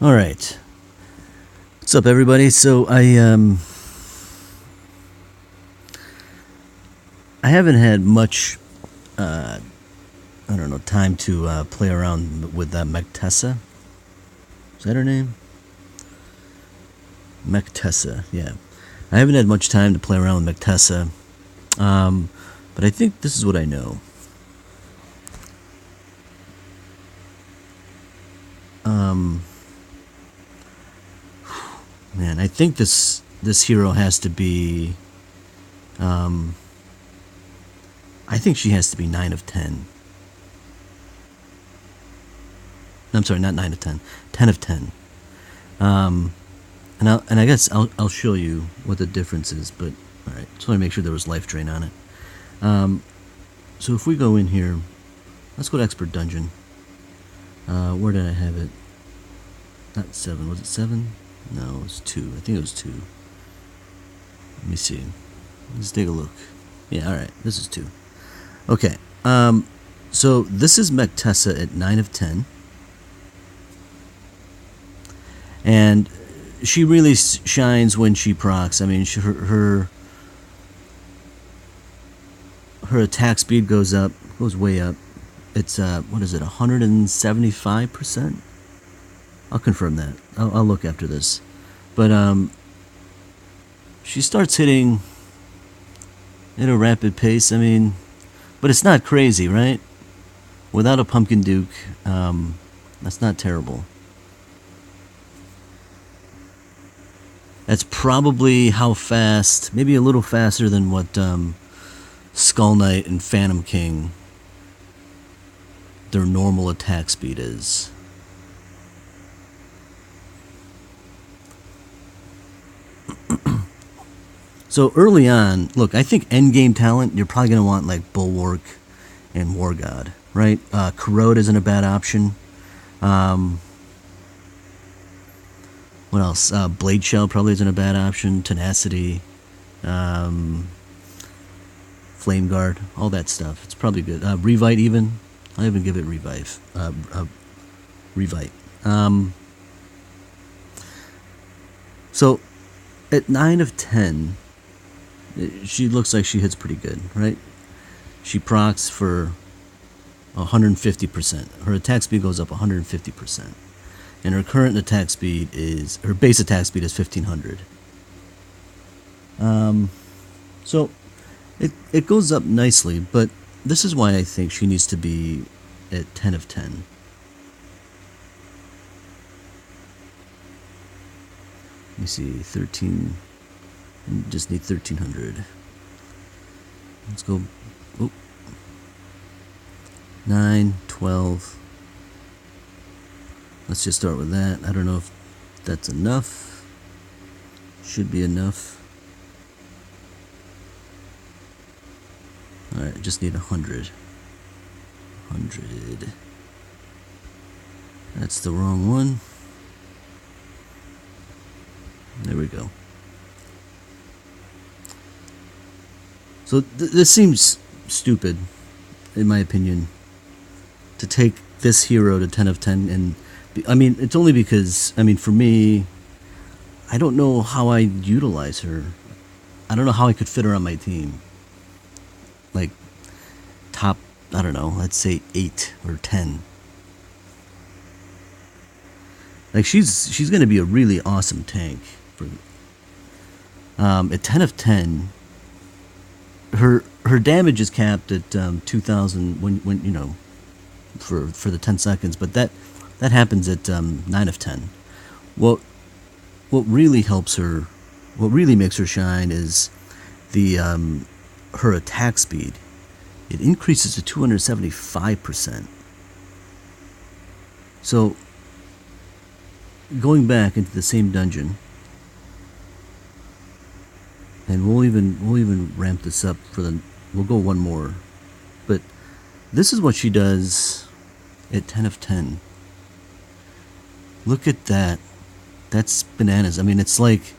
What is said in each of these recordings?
All right. What's up, everybody? So I haven't had much I don't know time to play around with Mechtessa. Is that her name? Mechtessa. Yeah. I haven't had much time to play around with Mechtessa. But I think this is what I know. Man, I think this hero has to be. I think she has to be 9 of 10. I'm sorry, not 9 of 10. 10 of 10. And I guess I'll show you what the difference is. But all right, just want to make sure there was life drain on it. So if we go in here, let's go to expert dungeon. Where did I have it? Not 7. Was it 7? No, it was 2. I think it was 2. Let me see. Let's take a look. Yeah, all right. This is 2. Okay. So this is Mechtessa at 9 of 10. And she really shines when she procs. I mean, her attack speed goes way up. It's what is it? 175%. I'll confirm that. I'll look after this. But she starts hitting at a rapid pace. I mean, but it's not crazy, right? Without a Pumpkin Duke, that's not terrible. That's probably how fast, maybe a little faster than what Skull Knight and Phantom King, their normal attack speed is. So early on, look, I think endgame talent, you're probably going to want like Bulwark and War God, right? Corrode isn't a bad option. What else? Blade Shell probably isn't a bad option. Tenacity, Flame Guard, all that stuff. It's probably good. Revite even. I'll even give it Revive. Revite. So at 9 of 10, she looks like she hits pretty good, right? She procs for 150%. Her attack speed goes up 150%. And her current attack speed is, her base attack speed is 1500. So it goes up nicely, but this is why I think she needs to be at 10 of 10. Let me see, 13. Just need 1300. Let's go. Oh. 9, 12. Let's just start with that. I don't know if that's enough. Should be enough. Alright, just need 100. 100. That's the wrong one. There we go. So this seems stupid, in my opinion, to take this hero to 10 of 10. And I mean, it's only because, I mean, for me, I don't know how I'd utilize her. I don't know how I could fit her on my team. Like, top, I don't know, let's say 8 or 10. Like, she's going to be a really awesome tank. At 10 of 10, her damage is capped at 2,000 when you know, for the 10 seconds, but that happens at 9 of 10. What really helps her, what really makes her shine is the her attack speed. It increases to 275%. So going back into the same dungeon, and we'll even ramp this up for we'll go one more. But this is what she does at 10 of 10. Look at that. That's bananas. I mean, it's like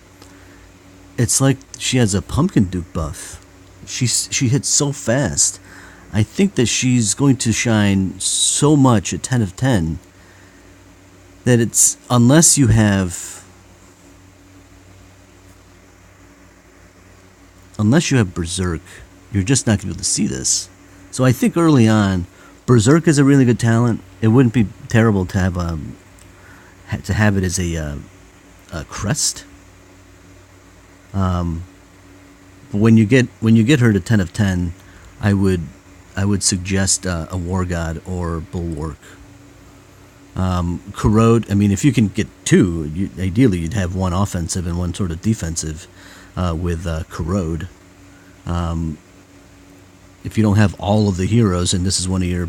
she has a Pumpkin Duke buff. She hits so fast. I think that she's going to shine so much at 10 of 10 that it's unless you have Berserk, you're just not going to be able to see this. So I think early on, Berserk is a really good talent. It wouldn't be terrible to have it as a crest. But when you get her to 10 of 10, I would suggest a War God or Bulwark. Corrode. I mean, if you can get two, ideally you'd have one offensive and one sort of defensive with Corrode. If you don't have all of the heroes, and this is one of your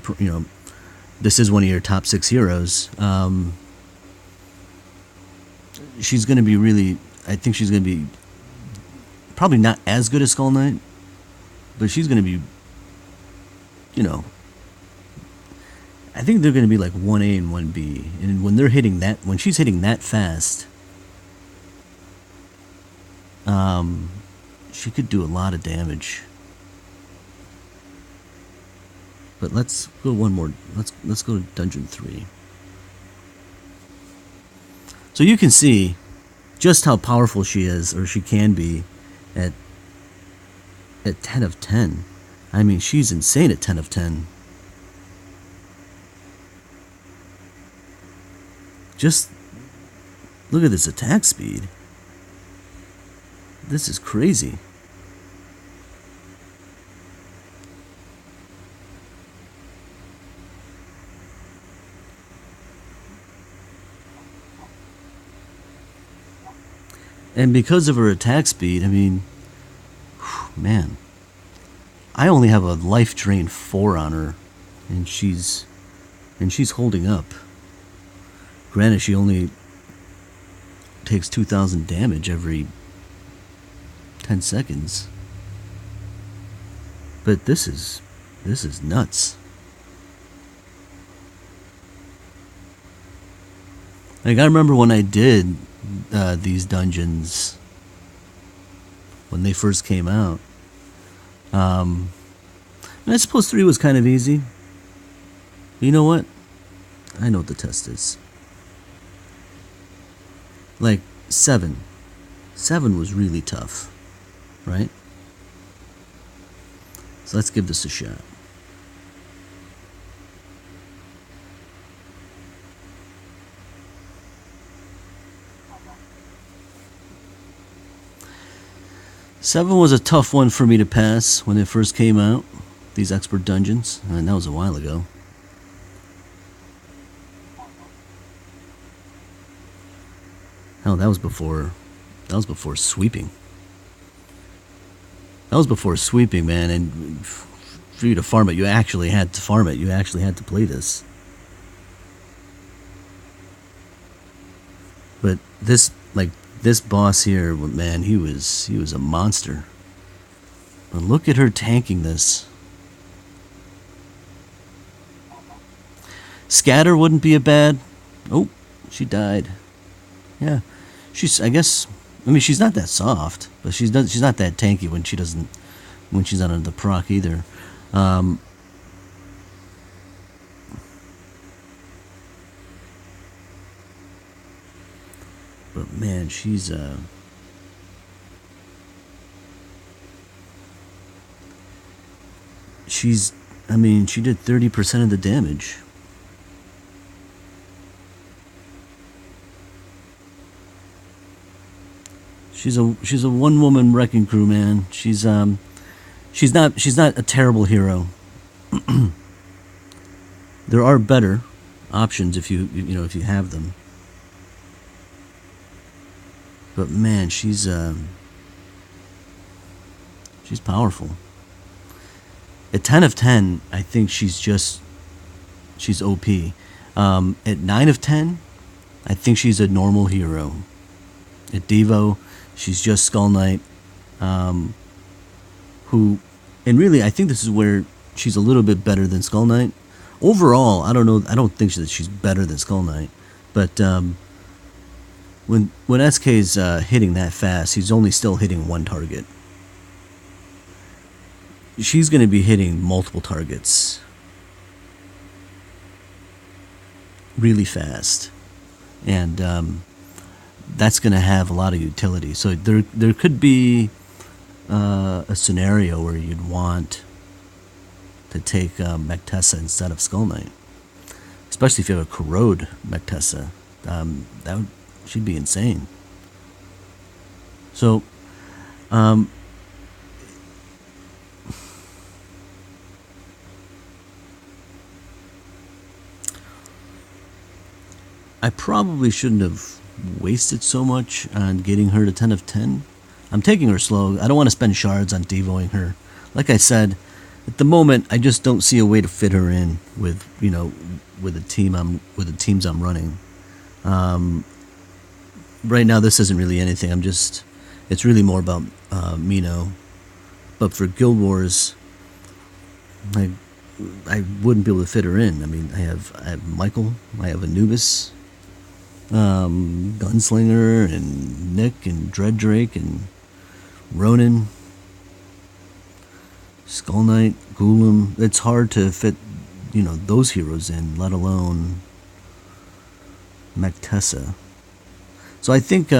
top 6 heroes, she's going to be really. I think she's going to be probably not as good as Skull Knight, but she's going to be. I think they're going to be like 1A and 1B, and when she's hitting that fast, she could do a lot of damage. But let's go one more. Let's go to Dungeon 3. So you can see just how powerful she is, or she can be, at 10 of 10. I mean, she's insane at 10 of 10. Just look at this attack speed. This is crazy. And because of her attack speed, I mean, man, I only have a life drain 4 on her, and she's holding up. Granted, she only takes 2,000 damage every 10 seconds. But this is nuts. Like, I remember when I did these dungeons when they first came out. And I suppose 3 was kind of easy. But you know what? I know what the test is. Like 7. 7 was really tough, right? So let's give this a shot. Seven was a tough one for me to pass when it first came out, these expert dungeons, and that was a while ago. Hell, that was before sweeping. That was before sweeping, man, and for you to farm it, you actually had to farm it. You actually had to play this. But this boss here, man, he was a monster. But look at her tanking this. Scatter wouldn't be a bad. Oh, she died. Yeah, she's not that soft, but she's not that tanky when she's not under the proc either. But man, she did 30% of the damage. She's a one-woman wrecking crew, man. She's not a terrible hero. There are better options if you have them. But man, she's powerful. At 10 of 10, I think she's OP. At 9 of 10, I think she's a normal hero. At Devo, she's just Skull Knight, and really, I think this is where she's a little bit better than Skull Knight. Overall, I don't know. I don't think that she's better than Skull Knight, but when SK's hitting that fast, he's only still hitting one target. She's going to be hitting multiple targets really fast. and that's going to have a lot of utility. So there could be a scenario where you'd want to take Mechtessa instead of Skull Knight, especially if you have a Corrode Mechtessa. She'd be insane. So, I probably shouldn't have wasted so much on getting her to 10 of 10. I'm taking her slow. I don't want to spend shards on devoing her. Like I said, at the moment, I just don't see a way to fit her in with the teams I'm running. Right now, this isn't really anything. It's really more about Mino. But for Guild Wars, I wouldn't be able to fit her in. I mean, I have Michael, I have Anubis, Gunslinger, and Nick, and Dread Drake, and Ronin, Skull Knight, Ghoulam. It's hard to fit, those heroes in, let alone Mechtessa. So I think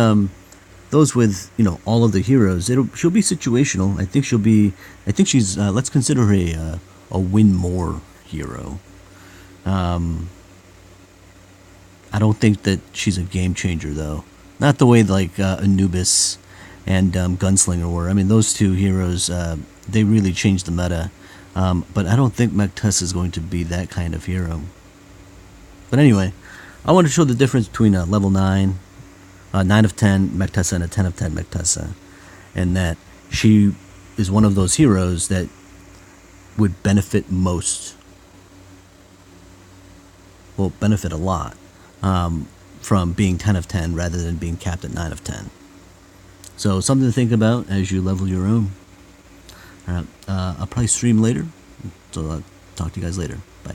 those with all of the heroes, she'll be situational. I think she's let's consider her a win more hero. I don't think that she's a game changer though. Not the way like Anubis and Gunslinger were. I mean, those two heroes, they really changed the meta. But I don't think Mechtessa is going to be that kind of hero. But anyway, I want to show the difference between a level 9, 9 of 10 Mechtessa, and a 10 of 10 Mechtessa. And that she is one of those heroes that would benefit most. Well, benefit a lot from being 10 of 10 rather than being capped at 9 of 10. So something to think about as you level your own. All right, I'll probably stream later, so I'll talk to you guys later. Bye.